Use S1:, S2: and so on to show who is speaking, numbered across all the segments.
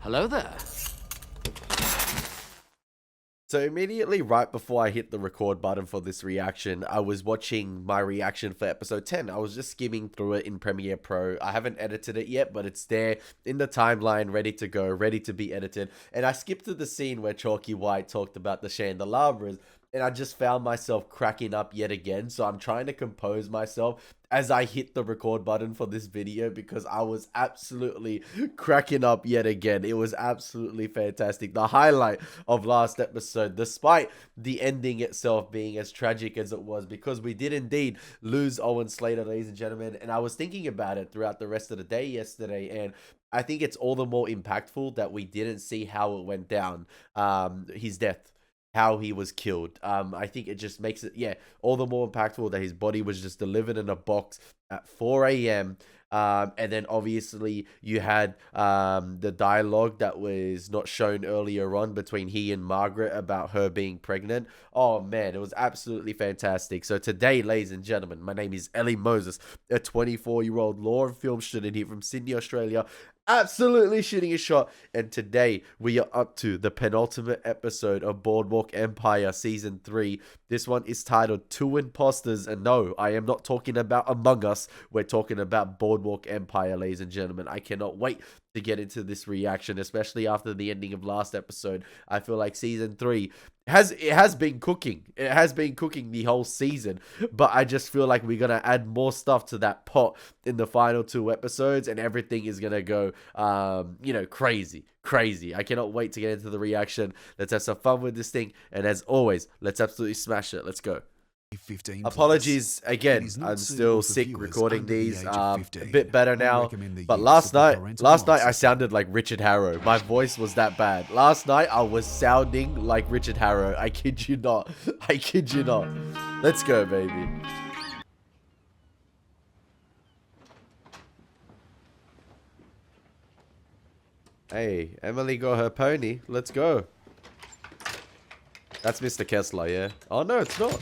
S1: Hello there.
S2: So immediately right before I hit the record button for this reaction, I was watching my reaction for episode 10. I was just skimming through it in Premiere Pro. I haven't edited it yet, but it's there in the timeline, ready to go, ready to be edited. And I skipped to the scene where Chalky White talked about the candelabras, and I just found myself cracking up yet again. So I'm trying to compose myself as I hit the record button for this video because I was absolutely cracking up yet again. It was absolutely fantastic. The highlight of last episode, despite the ending itself being as tragic as it was, because we did indeed lose Owen Slater, ladies and gentlemen. And I was thinking about it throughout the rest of the day yesterday, and I think it's all the more impactful that we didn't see how it went down, his death, how he was killed. I think it just makes it, all the more impactful that his body was just delivered in a box at 4 a.m. And then obviously you had the dialogue that was not shown earlier on between he and Margaret about her being pregnant. Oh man, it was absolutely fantastic. So today, ladies and gentlemen, my name is Elie Moses, a 24-year-old law and film student here from Sydney, Australia. Absolutely shooting a shot, and today we are up to the penultimate episode of Boardwalk Empire Season 3. This one is titled Two Imposters, and no, I am not talking about Among Us. We're talking about Boardwalk Empire, ladies and gentlemen. I cannot wait to get into this reaction, especially after the ending of last episode. I feel like Season 3 has been cooking. It has been cooking the whole season, but I just feel like we're gonna add more stuff to that pot in the final 2 episodes, and everything is gonna go crazy. I cannot wait to get into the reaction. Let's have some fun with this thing, and as always, let's absolutely smash it. Let's go.
S3: 15
S2: Apologies again, I'm still sick recording these. A bit better now, but last night I sounded like Richard Harrow. My voice was that bad. Last night I was sounding like Richard Harrow. I kid you not. I kid you not. Let's go, baby. Hey, Emily got her pony. Let's go. That's Mr. Kessler, yeah? Oh no, it's not.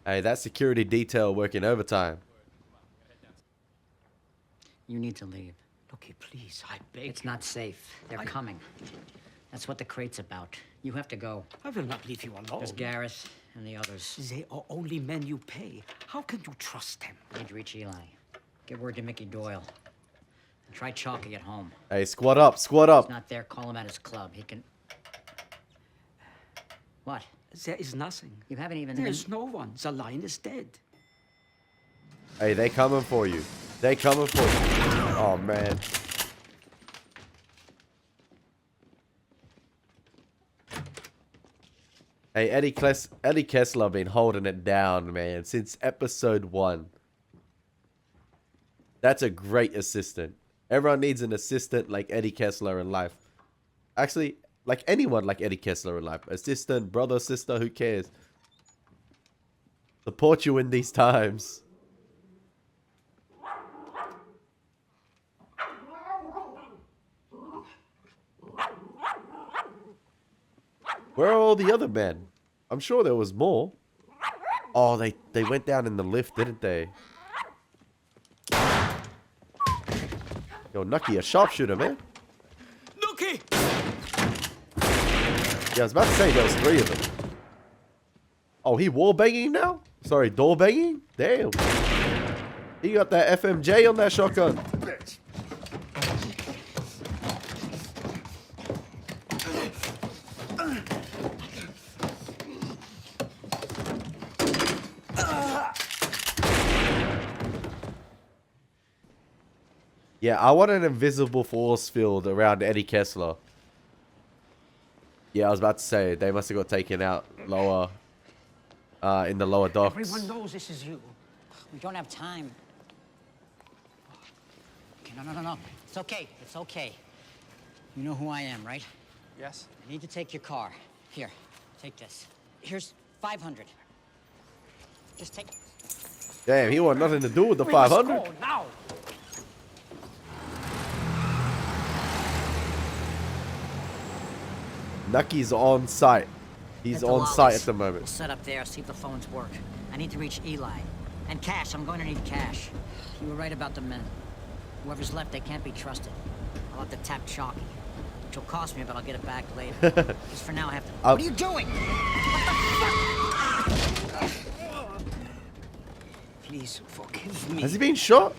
S2: Hey, that security detail working overtime.
S4: You need to leave.
S1: Looky, please, I beg.
S4: It's not safe. They're coming. That's what the crate's about. You have to go.
S1: I will not leave you alone.
S4: There's Garrus and the others.
S1: They are only men you pay. How can you trust them?
S4: Need to reach Eli. Get word to Mickey Doyle. And try Chalky at home.
S2: Hey, squad up, squad up.
S4: He's not there, call him at his club. He can... What?
S1: There is nothing.
S4: You haven't even...
S1: There's no one. The lion is dead.
S2: Hey, they coming for you. They coming for you. Oh, man. Hey, Eddie Kessler been holding it down, man, since episode 1. That's a great assistant. Everyone needs an assistant like Eddie Kessler in life. Actually, like anyone like Eddie Kessler in life. Assistant, brother, sister, who cares? Support you in these times. Where are all the other men? I'm sure there was more. Oh, they went down in the lift, didn't they? Yo, Nucky, a sharpshooter, man.
S1: Nucky!
S2: Yeah, I was about to say there was 3 of them. Oh, he wall banging now? Sorry, door banging? Damn. He got that FMJ on that shotgun. Bitch. Yeah, I want an invisible force field around Eddie Kessler. Yeah, I was about to say, they must have got taken out lower, in the lower docks.
S1: Everyone knows this is you.
S4: We don't have time. Okay, no. It's okay. It's okay. You know who I am, right?
S5: Yes.
S4: I need to take your car. Here, take this. Here's 500. Just take...
S2: Damn, he want nothing to do with the
S1: We must
S2: 500.
S1: go now.
S2: Nucky's on site. He's
S4: Head to
S2: on site at
S4: Lolly's.
S2: the
S4: We'll
S2: moment.
S4: set up there, see if the phones work. I need to reach Eli. And cash, I'm going to need cash. You were right about the men. Whoever's left, they can't be trusted. I'll have to tap Chalky. Which will cost me, but I'll get it back later. Just for now, I have to... What are you doing? What the fuck?
S1: Please forgive me.
S2: Has he been shot?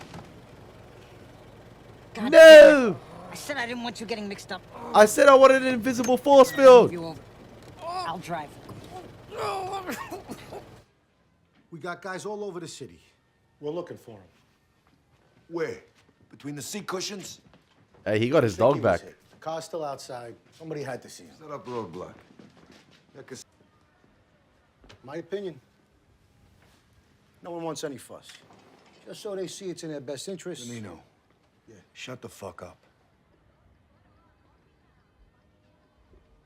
S4: God damn
S2: No!
S4: it. I said I didn't want you getting mixed up.
S2: I said I wanted an invisible force field.
S4: You over. I'll drive.
S3: We got guys all over the city. We're looking for him.
S5: Where? Between the seat cushions?
S2: Hey, he got his
S3: Think he
S2: dog
S3: was
S2: back.
S3: hit. The car's still outside. Somebody had to see him.
S5: Set up roadblock.
S3: My opinion. No one wants any fuss. Just so they see it's in their best interest.
S5: Nino,
S3: Yeah.
S5: shut the fuck up.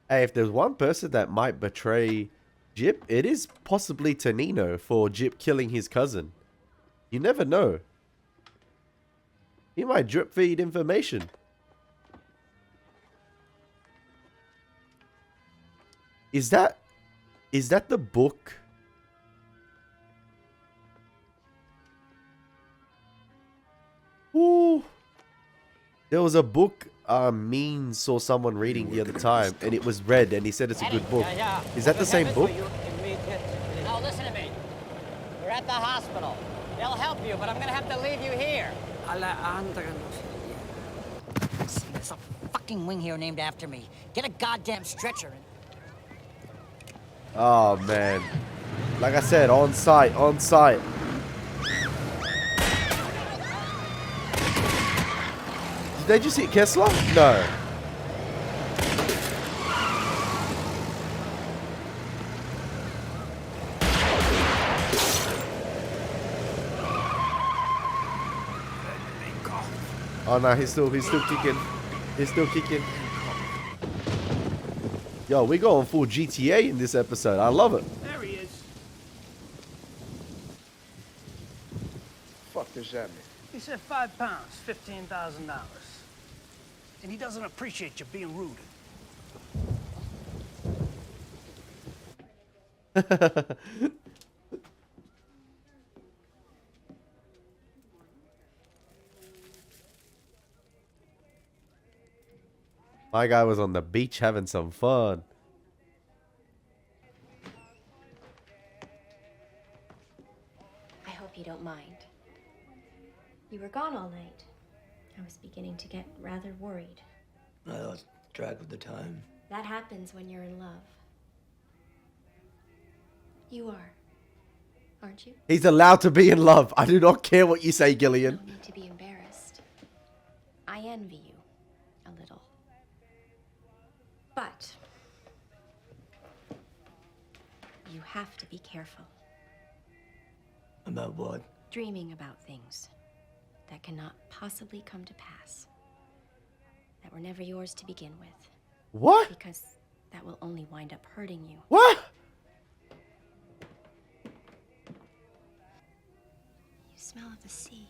S2: Hey, if there's one person that might betray Jip, it is possibly Tonino for Jip killing his cousin. You never know. He might drip feed information. Is that the book? Ooh. There was a book Mean saw someone reading the other time, and it was red, and he said it's a good book. Is that the same book?
S4: No, listen to me. We're at the hospital. They'll help you, but I'm gonna have to leave you here. See, there's a fucking wing here named after me. Get a goddamn stretcher.
S2: Oh, man. Like I said, on site, on site. Did they just hit Kessler? No. Oh no, he's still kicking. He's still kicking. Yo, we going full GTA in this episode. I love it.
S1: There he is.
S5: Fuck does that mean?
S1: He said £5, $15,000. And he doesn't appreciate you being rude.
S2: My guy was on the beach having some fun.
S6: I hope you don't mind. You were gone all night. I was beginning to get rather worried.
S7: I lost track of the time.
S6: That happens when you're in love. You are, aren't you?
S2: He's allowed to be in love. I do not care what you say, Gillian.
S6: No need to be embarrassed. I envy you a little. But you have to be careful.
S7: About what?
S6: Dreaming about things that cannot possibly come to pass. That were never yours to begin with.
S2: What?
S6: Because that will only wind up hurting you.
S2: What?
S6: You smell of the sea.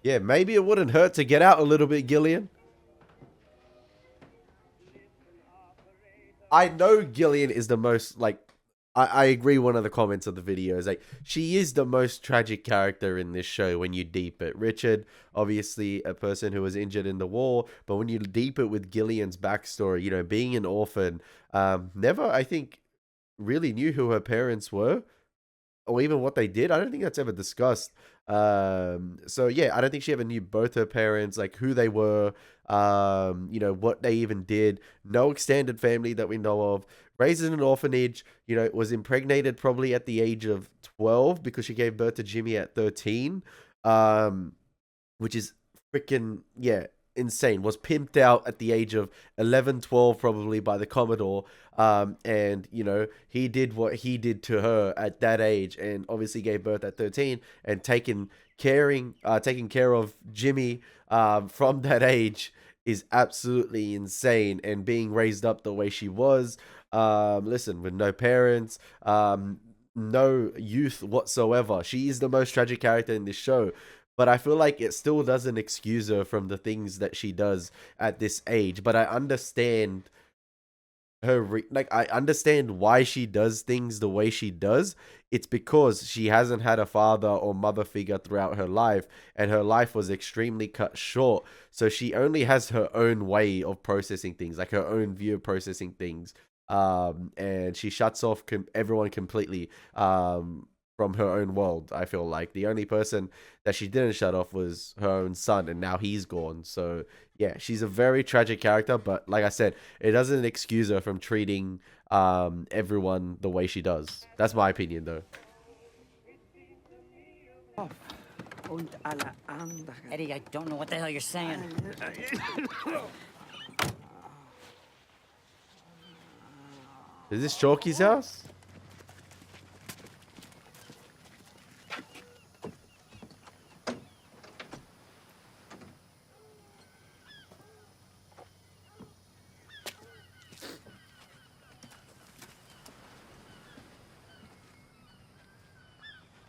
S2: Yeah, maybe it wouldn't hurt to get out a little bit, Gillian. I know Gillian is the most, like, I agree one of the comments of the video is like, she is the most tragic character in this show when you deep it. Richard, obviously a person who was injured in the war, but when you deep it with Gillian's backstory, you know, being an orphan, never, I think, really knew who her parents were or even what they did. I don't think that's ever discussed. So yeah, I don't think she ever knew both her parents, like who they were, you know, what they even did. No extended family that we know of. Raised in an orphanage, you know, was impregnated probably at the age of 12 because she gave birth to Jimmy at 13, which is freaking, yeah, insane. Was pimped out at the age of 11, 12 probably by the Commodore, and, you know, he did what he did to her at that age and obviously gave birth at 13 and taking care of Jimmy from that age is absolutely insane. And being raised up the way she was, listen, with no parents, no youth whatsoever. She is the most tragic character in this show. but I feel like it still doesn't excuse her from the things that she does at this age. But I understand her I understand why she does things the way she does. It's because she hasn't had a father or mother figure throughout her life, and her life was extremely cut short, so she only has her own way of processing things, like her own view of processing things, and she shuts off everyone completely, from her own world. I feel like the only person that she didn't shut off was her own son, and now he's gone. So yeah, she's a very tragic character, but like I said, it doesn't excuse her from treating everyone the way she does. That's my opinion, though.
S4: Eddie, I don't know what the hell you're saying.
S2: Is this Chalky's house?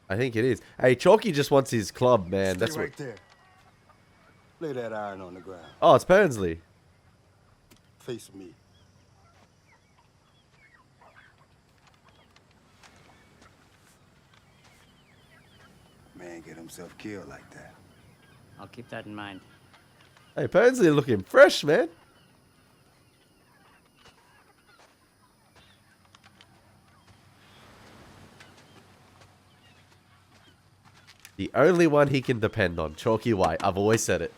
S2: I think it is. Hey, Chalky just wants his club, man. That's
S3: Stay
S2: what.
S3: right there. Lay that iron on the ground.
S2: Oh, it's Pernsley.
S3: Face me. Man get himself killed like that.
S4: I'll keep that in mind.
S2: Hey, Pernsley looking fresh, man. The only one he can depend on, Chalky White. I've always said it.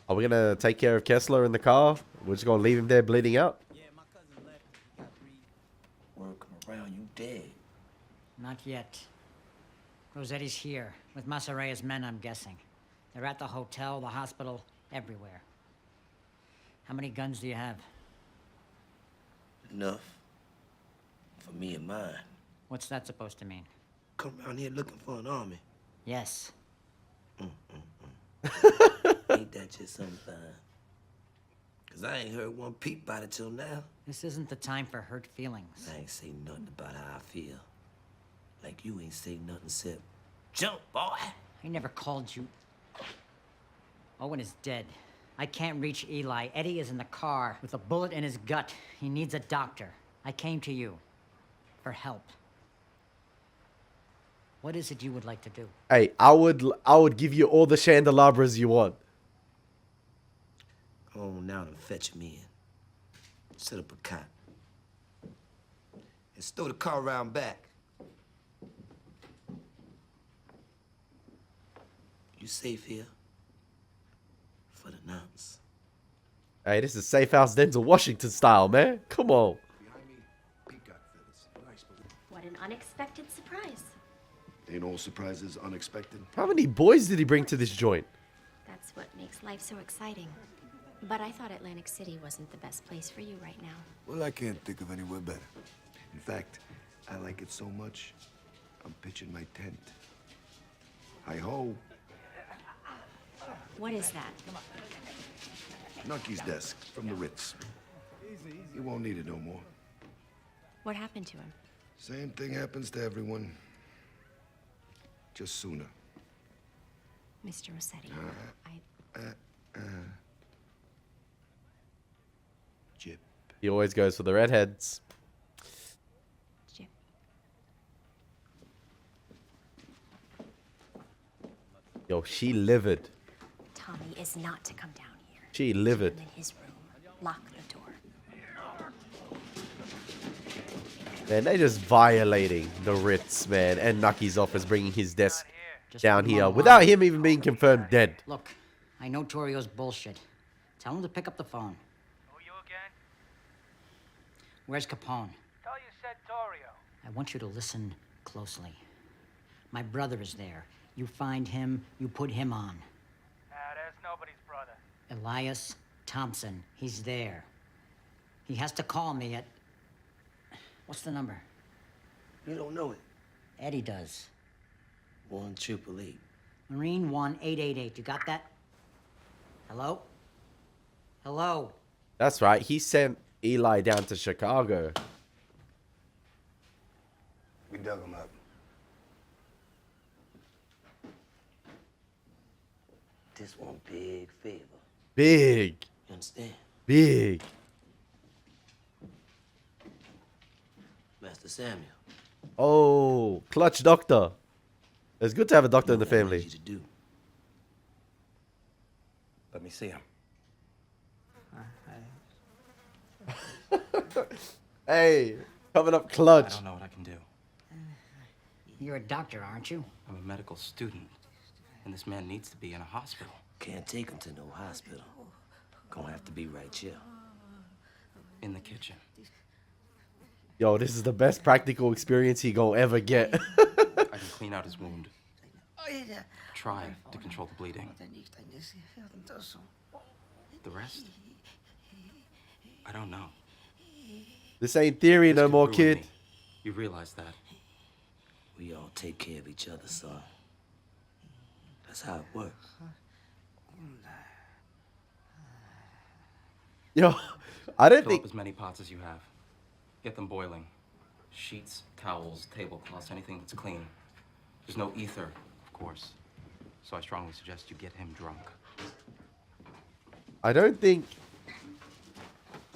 S2: Are we gonna take care of Kessler in the car? We're just gonna leave him there bleeding out?
S7: Yeah, my cousin left. He got three. Word come around, you dead.
S4: Not yet. Rossetti's here, with Masarea's men, I'm guessing. They're at the hotel, the hospital, everywhere. How many guns do you have?
S7: Enough. For me and mine.
S4: What's that supposed to mean?
S7: Come around here looking for an army.
S4: Yes.
S7: Ain't that just some fun? Cause I ain't heard one peep about it till now.
S4: This isn't the time for hurt feelings.
S7: I ain't say nothing about how I feel. Like you ain't say nothing except, jump, boy.
S4: I never called you. Owen is dead. I can't reach Eli. Eddie is in the car with a bullet in his gut. He needs a doctor. I came to you for help. What is it you would like to do?
S2: Hey, I would give you all the candelabras you want.
S7: Come on now and fetch me in. Set up a cot. And stow the car around back. You safe here? For the nonce.
S2: Hey, this is Safe House Denzel Washington style, man. Come on.
S6: What an unexpected surprise.
S5: Ain't all surprises unexpected.
S2: How many boys did he bring to this joint?
S6: That's what makes life so exciting. But I thought Atlantic City wasn't the best place for you right now.
S5: Well, I can't think of anywhere better. In fact, I like it so much, I'm pitching my tent. Hi-ho.
S6: What is that?
S5: Nucky's desk from the Ritz. He won't need it no more.
S6: What happened to him?
S5: Same thing happens to everyone. Just sooner.
S6: Mr. Rossetti,
S5: Jip.
S2: He always goes for the redheads.
S6: Jip.
S2: Yo, she livid.
S6: Tommy is not to come down here.
S2: She livid.
S6: Keep him in his room. Lock the door.
S2: Man, they just violating the Ritz, man, and Nucky's office, bringing his desk down here without him even being confirmed dead.
S4: Look, I know Torio's bullshit. Tell him to pick up the phone.
S1: Who you again?
S4: Where's Capone?
S1: Tell you said Torio.
S4: I want you to listen closely. My brother is there. You find him, you put him on.
S1: There's nobody's brother.
S4: Elias Thompson, he's there. He has to call me at... What's the number?
S7: You don't know it.
S4: Eddie does.
S7: 1-888.
S4: Marine 1888. You got that? Hello? Hello?
S2: That's right. He sent Eli down to Chicago.
S5: We
S3: dug him up.
S7: This one big favor.
S2: Big.
S7: You understand?
S2: Big.
S7: Master Samuel.
S2: Oh, clutch doctor. It's good to have a doctor in the
S7: What I need
S2: family.
S7: you to do.
S8: Let me see him.
S2: Hey, coming up
S8: I
S2: clutch.
S8: don't know what I can do.
S4: You're a doctor, aren't you?
S8: I'm a medical student, and this man needs to be in a hospital.
S7: Can't take him to no hospital. Gonna have to be right here.
S8: In the kitchen.
S2: Yo, this is the best practical experience he gonna ever get.
S8: I can clean out his wound. Try to control the bleeding. The rest? I don't know.
S2: This ain't theory
S8: This
S2: no
S8: could
S2: more,
S8: ruin
S2: kid.
S8: me. You realize that?
S7: We all take care of each other, son. That's how it works.
S2: Yo, I don't
S8: Fill
S2: think...
S8: up as many pots as you have. Get them boiling. Sheets, towels, tablecloths, anything that's clean. There's no ether, of course. So I strongly suggest you get him drunk.
S2: I don't think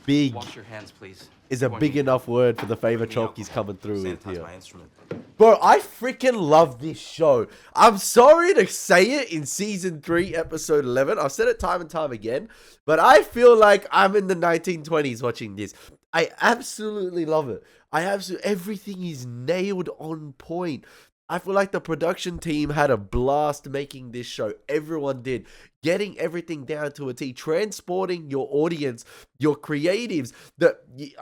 S2: big
S8: Wash your hands, please.
S2: is a
S8: When
S2: big
S8: you-
S2: enough word for the favor
S8: Bring me
S2: Chalky's
S8: alcohol.
S2: coming through with
S8: Sanitize
S2: here.
S8: my instrument.
S2: Bro, I freaking love this show. I'm sorry to say it in season 3, episode 11. I've said it time and time again, but I feel like I'm in the 1920s watching this. I absolutely love it. Everything is nailed on point. I feel like the production team had a blast making this show. Everyone did. Getting everything down to a T. Transporting your audience, your creatives.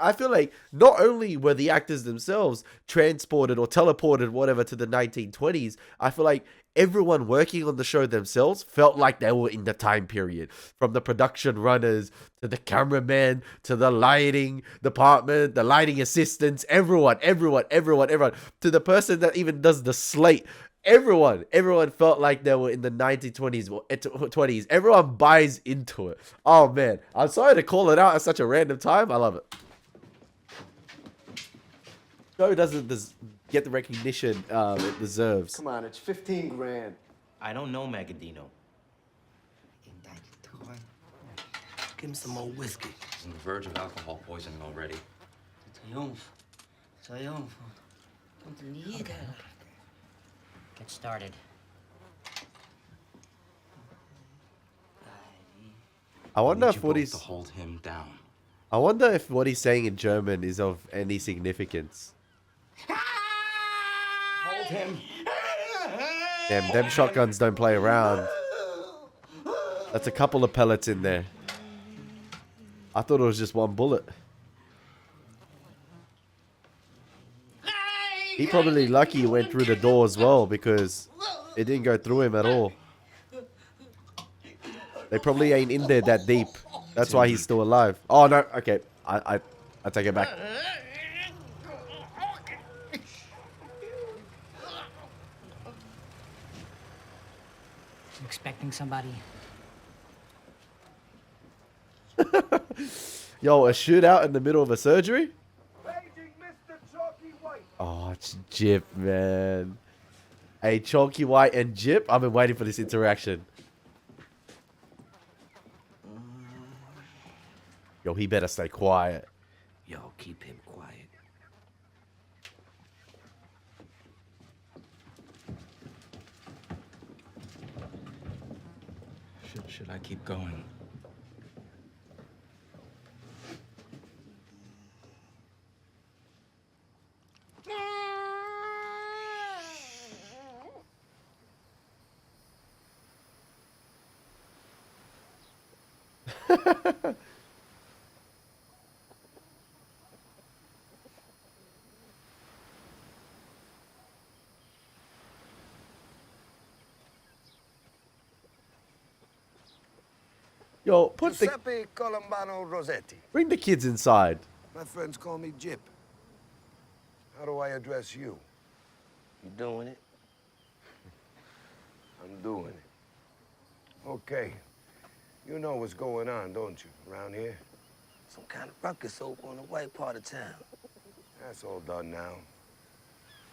S2: I feel like not only were the actors themselves transported or teleported, whatever, to the 1920s, I feel like everyone working on the show themselves felt like they were in the time period. From the production runners, to the cameraman, to the lighting department, the lighting assistants, everyone, to the person that even does the slate. Everyone felt like they were in the 1920s. Everyone buys into it. Oh man, I'm sorry to call it out at such a random time. I love it. Show doesn't get the recognition it deserves.
S3: Come on, it's 15 grand.
S7: I don't know Magadino. Give him some more whiskey.
S8: He's on the verge of alcohol poisoning already.
S4: Get started.
S2: I wonder
S8: Need
S2: if
S8: you
S2: what
S8: both
S2: he's
S8: to hold him down.
S2: I wonder if what he's saying in German is of any significance.
S3: Hold him.
S2: Damn, them shotguns don't play around. That's a couple of pellets in there. I thought it was just one bullet. He probably lucky he went through the door as well because it didn't go through him at all. They probably ain't in there that deep. That's why he's still alive. Oh no, okay. I take it back.
S4: You expecting somebody?
S2: Yo, a shootout in the middle of a surgery? Oh, it's Jip, man. Hey, Chalky White and Jip, I've been waiting for this interaction. Yo, he better stay quiet.
S7: Yo, keep him quiet.
S8: Should I keep going?
S2: Yo, put the
S3: Giuseppe Colombano Rossetti.
S2: bring the kids inside.
S5: My friends call me Jip. How do I address you?
S7: You doing it?
S5: I'm doing it. Okay. You know what's going on, don't you, around here?
S7: Some kind of ruckus over on the white part of town.
S5: That's all done now.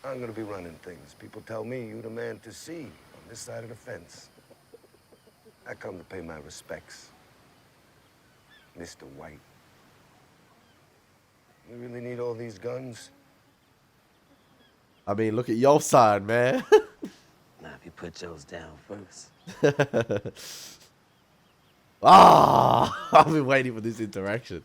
S5: I'm gonna be running things. People tell me you the man to see on this side of the fence. I come to pay my respects, Mr. White. You really need all these guns?
S2: I mean, look at your side, man.
S7: Now, if you put yours down first.
S2: Ah, I've been waiting for this interaction.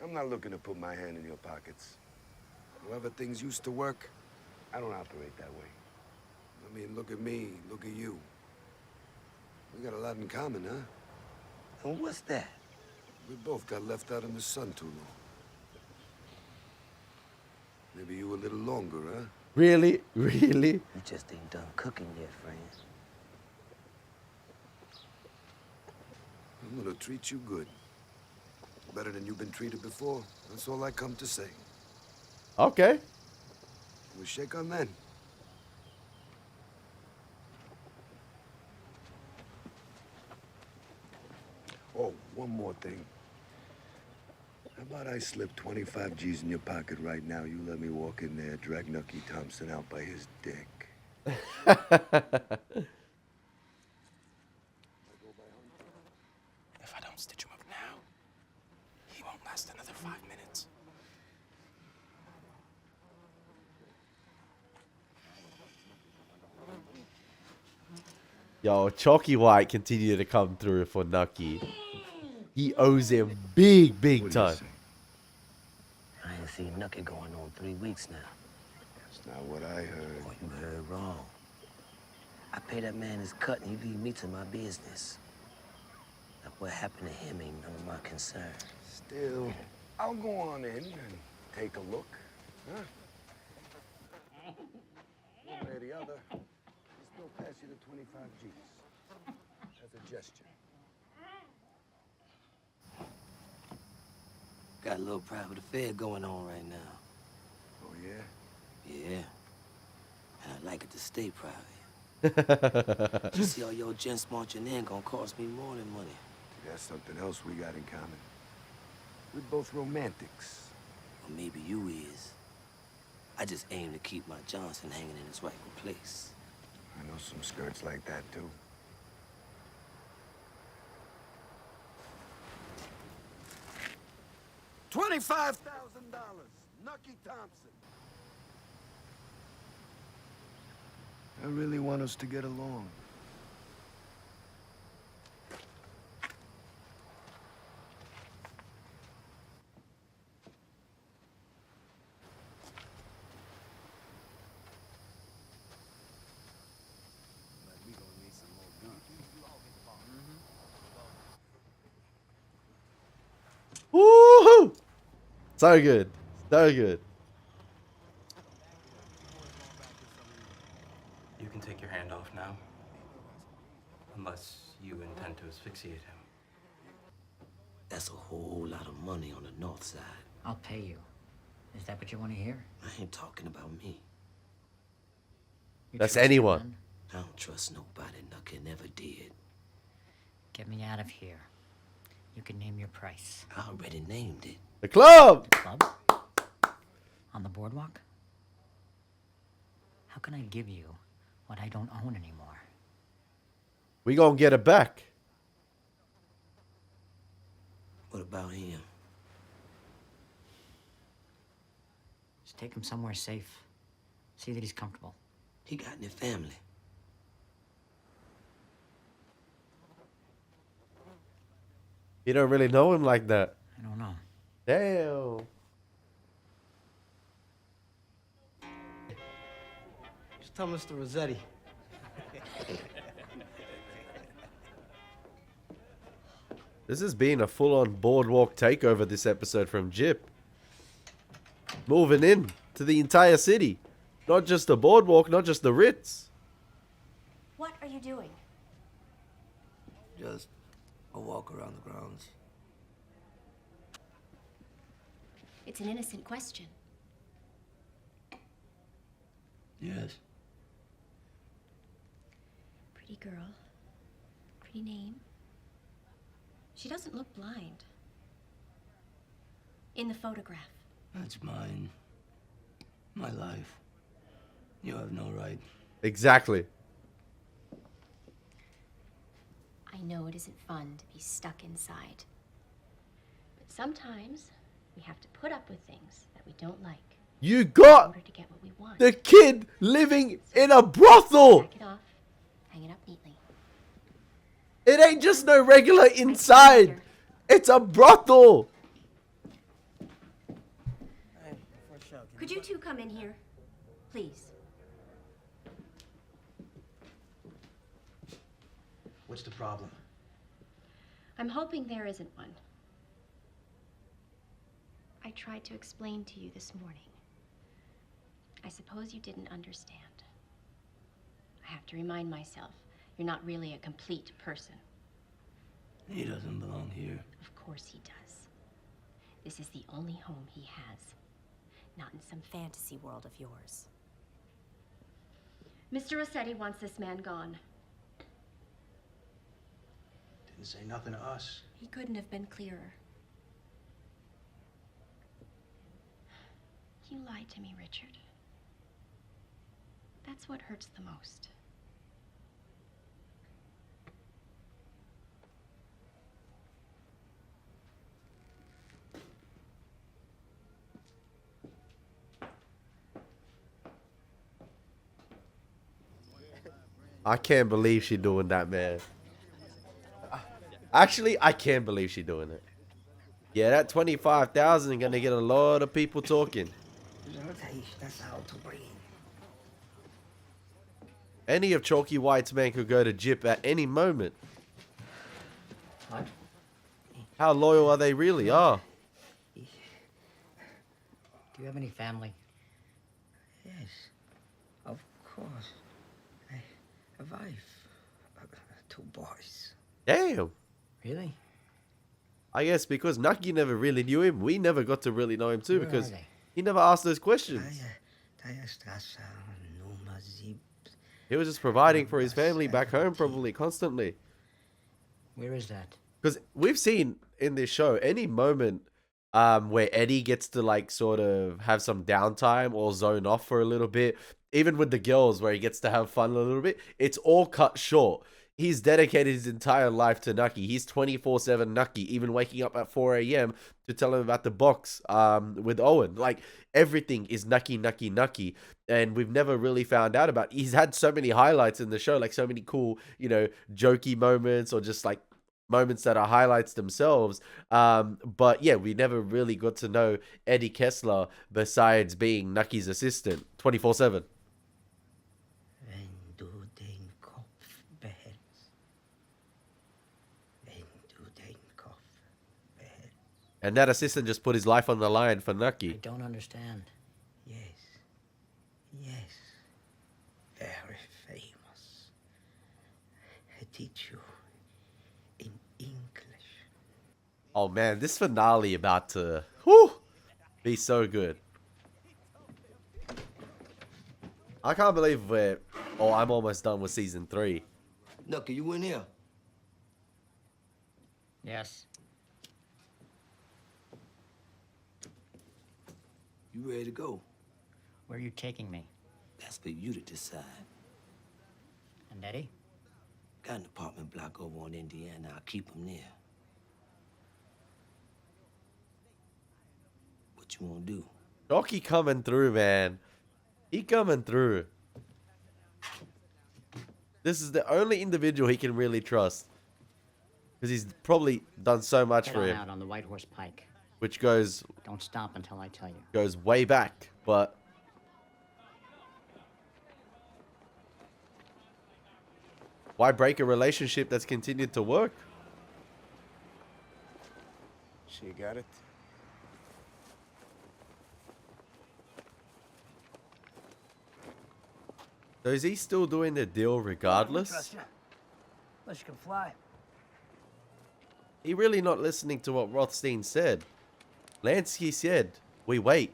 S5: I'm not looking to put my hand in your pockets. Whoever things used to work, I don't operate that way. I mean, look at me, look at you. We got a lot in common, huh?
S7: And what's that?
S5: We both got left out in the sun too long. Maybe you a little longer, huh?
S2: Really? Really?
S7: You just ain't done cooking yet, friend.
S5: I'm gonna treat you good. Better than you've been treated before. That's all I come to say.
S2: Okay.
S5: We shake on then. Oh, one more thing. How about I slip 25 G's in your pocket right now? You let me walk in there, drag Nucky Thompson out by his dick.
S8: If I don't stitch him up now, he won't last another 5 minutes.
S2: Yo, Chalky White continued to come through for Nucky. He owes him big, big time.
S7: I ain't seen Nucky going on 3 weeks now.
S5: That's not what I heard.
S7: Boy, you heard wrong. I pay that man his cut and he leave me to my business. Now, what happened to him ain't none of my concern.
S5: Still, I'll go on in and take a look. Huh? One way or the other, I'll still pass you the 25 G's. As a gesture.
S7: Got a little private affair going on right now.
S5: Oh, yeah?
S7: Yeah. And I'd like it to stay private. You see all your gents marching in gonna cost me more than money.
S5: That's something else we got in common. We're both romantics.
S7: Or maybe you is. I just aim to keep my Johnson hanging in its rightful place.
S5: I know some skirts like that, too. $25,000, Nucky Thompson. I really want us to get along.
S2: Woohoo! So good. So good.
S8: You can take your hand off now. Unless you intend to asphyxiate him.
S7: That's a whole lot of money on the north side.
S4: I'll pay you. Is that what you want to hear?
S7: I ain't talking about me.
S4: You
S2: That's
S4: trust me,
S2: anyone.
S4: man?
S7: I don't trust nobody. Nucky never did.
S4: Get me out of here. You can name your price.
S7: I already named it.
S2: The club!
S4: Club? On the boardwalk? How can I give you what I don't own anymore?
S2: We gonna get it back.
S7: What about him?
S4: Just take him somewhere safe. See that he's comfortable.
S7: He got any family.
S2: You don't really know him like that.
S4: I don't know.
S2: Damn.
S9: Just tell Mr. Rossetti.
S2: This has been a full-on boardwalk takeover this episode from Jip. Moving in to the entire city. Not just the boardwalk, not just the Ritz.
S6: What are you doing?
S7: Just a walk around the grounds.
S6: It's an innocent question.
S7: Yes.
S6: Pretty girl. Pretty name. She doesn't look blind. In the photograph.
S7: That's mine. My life. You have no right.
S2: Exactly.
S6: I know it isn't fun to be stuck inside. But sometimes we have to put up with things that we don't like
S2: You
S6: in
S2: got
S6: order to get what we want.
S2: the kid living in a brothel.
S6: Pack it off, hang it up neatly.
S2: It ain't just no regular inside. It's a brothel.
S6: Could you two come in here? Please.
S9: What's the problem?
S6: I'm hoping there isn't one. I tried to explain to you this morning. I suppose you didn't understand. I have to remind myself, you're not really a complete person.
S7: He doesn't belong here.
S6: Of course he does. This is the only home he has. Not in some fantasy world of yours. Mr. Rossetti wants this man gone.
S9: Didn't say nothing to us.
S6: He couldn't have been clearer. You lied to me, Richard. That's what hurts the most.
S2: I can't believe she doing that, man. Actually, I can't believe she doing it. Yeah, that 25,000 gonna get a lot of people talking.
S7: That's how to breathe.
S2: Any of Chalky White's men could go to Jip at any moment.
S7: What?
S2: How loyal are they really? Oh.
S4: Do you have any family?
S7: Yes, of course. A wife. 2 boys.
S2: Damn.
S4: Really?
S2: I guess because Nucky never really knew him, we never got to really know him too.
S4: Where
S2: Because
S4: are they?
S2: he never asked those questions. He was just providing for his family back home probably constantly.
S4: Where is that?
S2: Because we've seen in this show any moment where Eddie gets to like sort of have some downtime or zone off for a little bit, even with the girls where he gets to have fun a little bit, it's all cut short. He's dedicated his entire life to Nucky. He's 24/7 Nucky, even waking up at 4 a.m. to tell him about the box with Owen. Like, everything is Nucky, Nucky, Nucky. And we've never really found out about. He's had so many highlights in the show, like so many cool, you know, jokey moments or just like moments that are highlights themselves. But yeah, we never really got to know Eddie Kessler besides being Nucky's assistant 24/7. And that assistant just put his life on the line for
S4: I
S2: Nucky.
S4: don't understand.
S7: Yes. Yes. Very famous. I teach you in English.
S2: Oh man, this finale about to be so good. I can't believe I'm almost done with season 3.
S7: Nucky, you in here?
S4: Yes.
S7: You ready to go?
S4: Where are you taking me?
S7: That's for you to decide.
S4: And Eddie?
S7: Got an apartment block over on Indiana. I'll keep him there. What you want to do?
S2: Rocky coming through, man. He coming through. This is the only individual he can really trust. Because he's probably done so much
S4: Get
S2: for
S4: on
S2: him.
S4: out on the White Horse Pike.
S2: Which goes
S4: Don't stop until I tell you.
S2: way back. But why break a relationship that's continued to work?
S5: She got it.
S2: So is he still doing the deal regardless?
S1: Trust you. Unless you can fly.
S2: He really not listening to what Rothstein said. Lansky said, we wait.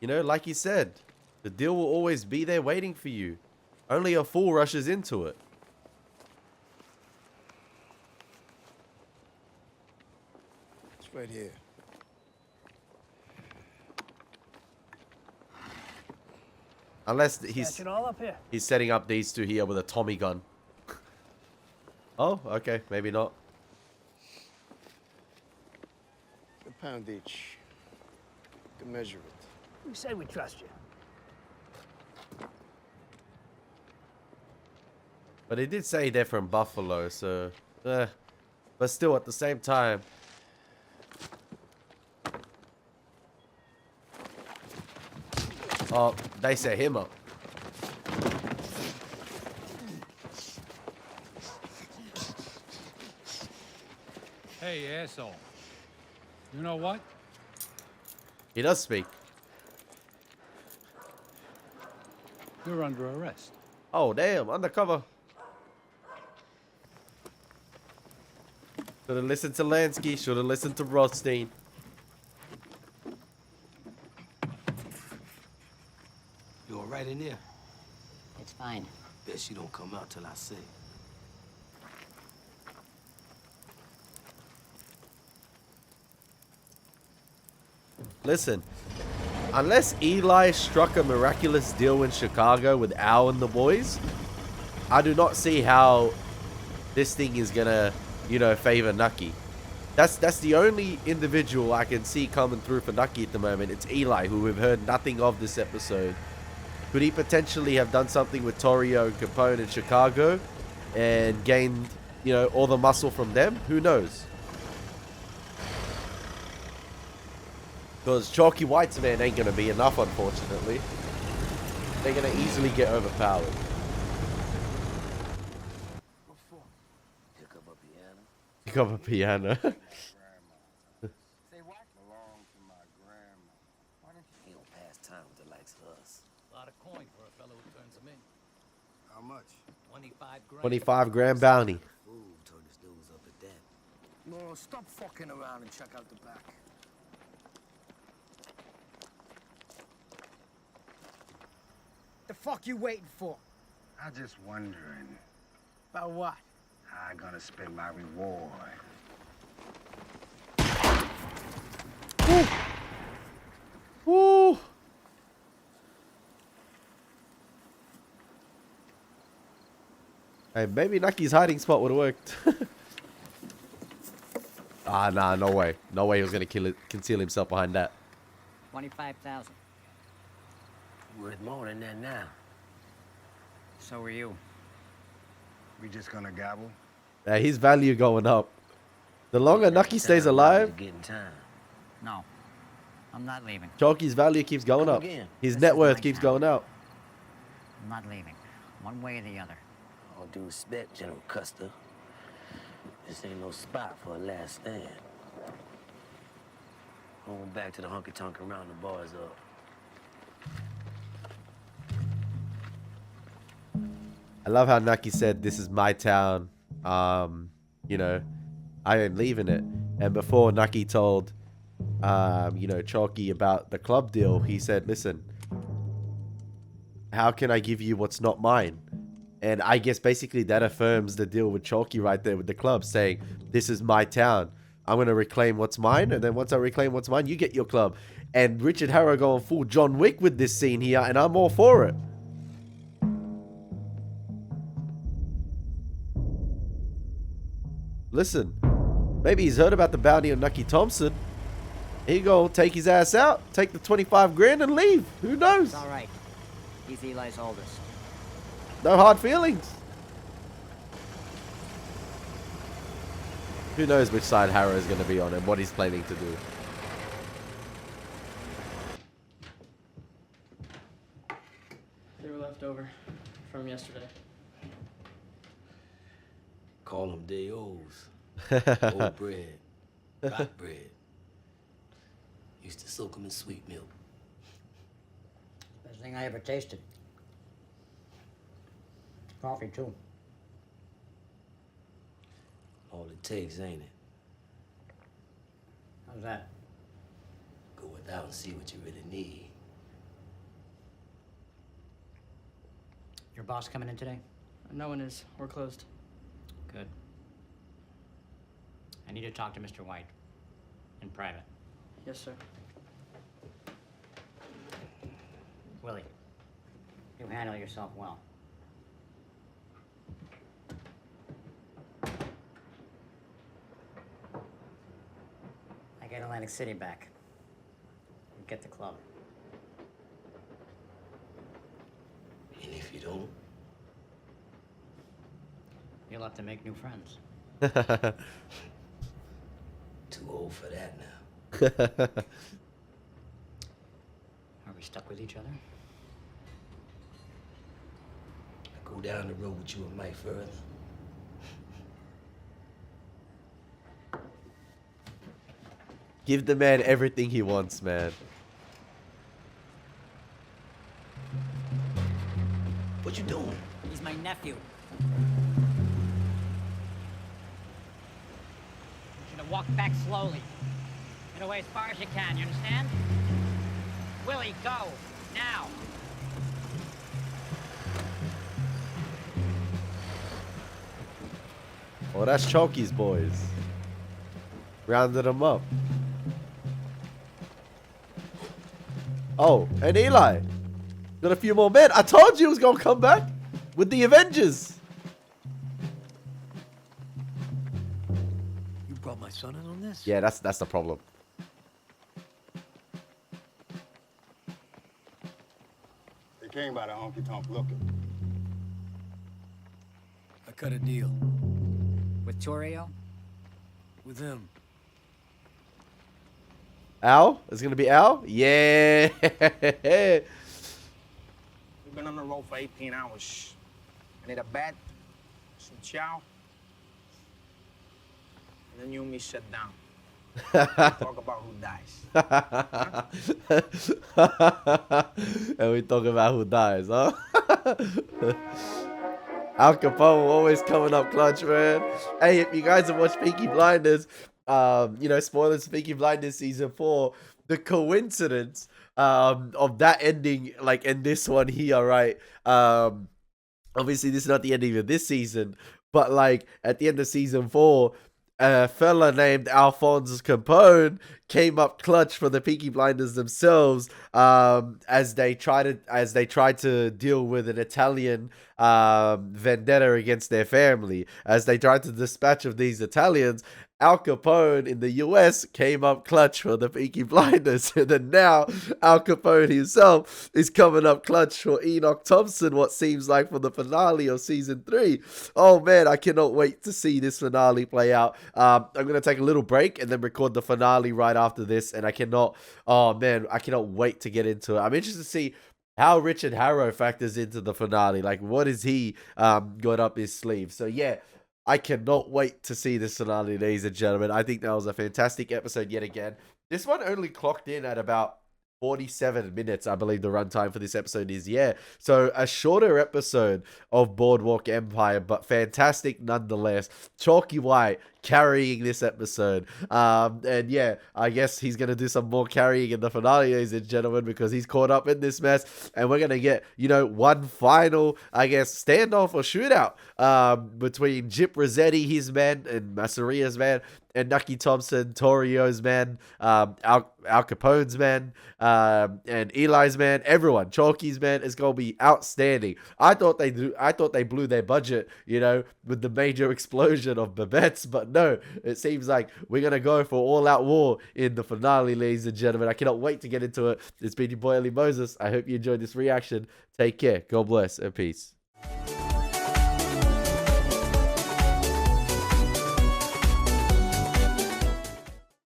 S2: You know, like he said, The deal will always be there waiting for you. Only a fool rushes into it.
S5: It's right here.
S2: Unless
S1: Catch
S2: he's
S1: it all up here.
S2: setting up these two here with a Tommy gun. Oh, okay, maybe not.
S5: A pound each. To measure it.
S1: We say we trust you.
S2: But he did say they're from Buffalo, so... but still, at the same time... Oh, they set him up.
S10: Hey, asshole. You know what?
S2: He does speak.
S10: You're under arrest.
S2: Oh, damn, undercover. Should've listened to Lansky, should've listened to Rothstein.
S7: You all right in there?
S4: It's fine.
S7: Bet she don't come out till I say.
S2: Listen, unless Eli struck a miraculous deal in Chicago with Al and the boys, I do not see how this thing is gonna, you know, favor Nucky. That's the only individual I can see coming through for Nucky at the moment. It's Eli, who we've heard nothing of this episode. Could he potentially have done something with Torrio and Capone in Chicago and gained, you know, all the muscle from them? Who knows? Because Chalky White's man ain't going to be enough, unfortunately. They're going to easily get overpowered.
S7: Pick up a piano.
S2: Pick up a piano.
S7: Say what? Belong to my grandma. Why don't you don't pass time with the likes of us?
S10: A lot of coin for a fellow who turns them in.
S5: How much?
S10: 25 grand.
S2: 25 grand bounty.
S7: Fool, turn his nose up at that.
S3: No, stop fucking around and check out the back.
S1: The fuck you waiting for?
S11: I'm just wondering
S1: About what?
S11: how I'm gonna spend my reward.
S2: Woo! Hey, maybe Nucky's hiding spot would have worked. Ah, nah, no way. No way he was going to conceal himself behind that.
S4: 25,000.
S7: Worth more than that now.
S4: So are you.
S11: We just gonna gabble?
S2: His value going up. The longer Nucky stays
S7: Time
S2: alive,
S7: to get in time.
S4: No. I'm not leaving.
S2: Chalky's value keeps going
S7: Come
S2: up.
S7: again.
S2: His
S4: This
S2: net
S4: is
S2: worth
S4: my
S2: keeps
S4: town.
S2: going out.
S4: I'm not leaving. One way or the other.
S7: All due respect, General Custer. This ain't no spot for a last stand. Going back to the honky-tonk around the bars up.
S2: I love how Nucky said, "This is my town. You know, I ain't leaving it." And before Nucky told, you know, Chalky about the club deal, he said, "Listen, how can I give you what's not mine?" And I guess basically that affirms the deal with Chalky right there with the club, saying, "This is my town. I'm going to reclaim what's mine, and then once I reclaim what's mine, you get your club." And Richard Harrow going full John Wick with this scene here, and I'm all for it. Listen, maybe he's heard about the bounty on Nucky Thompson. He gonna take his ass out, take the 25 grand and leave. Who knows?
S4: It's all right. He's Eli's oldest.
S2: No hard feelings. Who knows which side Harrow's going to be on and what he's planning to do.
S12: They were left over from yesterday.
S7: Call them day olds. Old bread. Rot bread. Used to soak them in sweet milk.
S4: Best thing I ever tasted. Coffee, too.
S7: All it takes, ain't it?
S4: How's that?
S7: Go without and see what you really need.
S4: Your boss coming in today?
S12: No one is. We're closed.
S4: Good. I need to talk to Mr. White. In private.
S12: Yes, sir.
S4: Willie, you handle yourself well. I get Atlantic City back. You get the club.
S7: And if you don't?
S4: You'll have to make new friends.
S7: Too old for that now.
S4: Are we stuck with each other?
S7: I go down the road with you and Mike further.
S2: Give the man everything he wants, man.
S7: What you doing?
S4: He's my nephew. You should have walked back slowly. Get away as far as you can, you understand? Willie, go! Now!
S2: Oh, that's Chalky's boys. Rounded them up. Oh, and Eli. Got a few more men. I told you he was going to come back with the Avengers.
S13: You brought my son in on this?
S2: Yeah, that's the problem.
S11: They came by the honky-tonk looking.
S13: I cut a deal.
S4: With Torrio?
S13: With him.
S2: Al? It's going to be Al? Yeah.
S14: We've been on the road for 18 hours. I need a bed, some chow, and then you and me sit down. Talk about who dies.
S2: And we talk about who dies, huh? Al Capone always coming up clutch, man. Hey, if you guys have watched Peaky Blinders, you know, spoilers for Peaky Blinders season 4, the coincidence of that ending, like, in this one here, right? Obviously, this is not the ending of this season, but, like, at the end of season 4, a fella named Alphonse Capone came up clutch for the Peaky Blinders themselves, as they tried to deal with an Italian vendetta against their family. As they tried to dispatch of these Italians, Al Capone in the US came up clutch for the Peaky Blinders, and then now Al Capone himself is coming up clutch for Enoch Thompson, what seems like for the finale of season 3. Oh man, I cannot wait to see this finale play out. I'm going to take a little break and then record the finale right after this, and I cannot wait to get into it. I'm interested to see how Richard Harrow factors into the finale. Like, what is he got up his sleeve? So yeah, I cannot wait to see this finale, ladies and gentlemen. I think that was a fantastic episode yet again. This one only clocked in at about 47 minutes, I believe the runtime for this episode is. Yeah, so a shorter episode of Boardwalk Empire, but fantastic nonetheless. Chalky White carrying this episode, and yeah, I guess he's gonna do some more carrying in the finale, ladies and gentlemen, because he's caught up in this mess, and we're gonna get, you know, one final, I guess, standoff or shootout between Jip Rossetti, his men, and Masseria's man, and Nucky Thompson, Torio's man, Al Capone's man, and Eli's man, everyone, Chalky's man. Is gonna be outstanding. I thought they blew their budget, you know, with the major explosion of Babette's, but no, it seems like we're gonna go for all-out war in the finale, ladies and gentlemen. I cannot wait to get into it. It's been your boy Elie Moses. I hope you enjoyed this reaction. Take care. God bless and peace.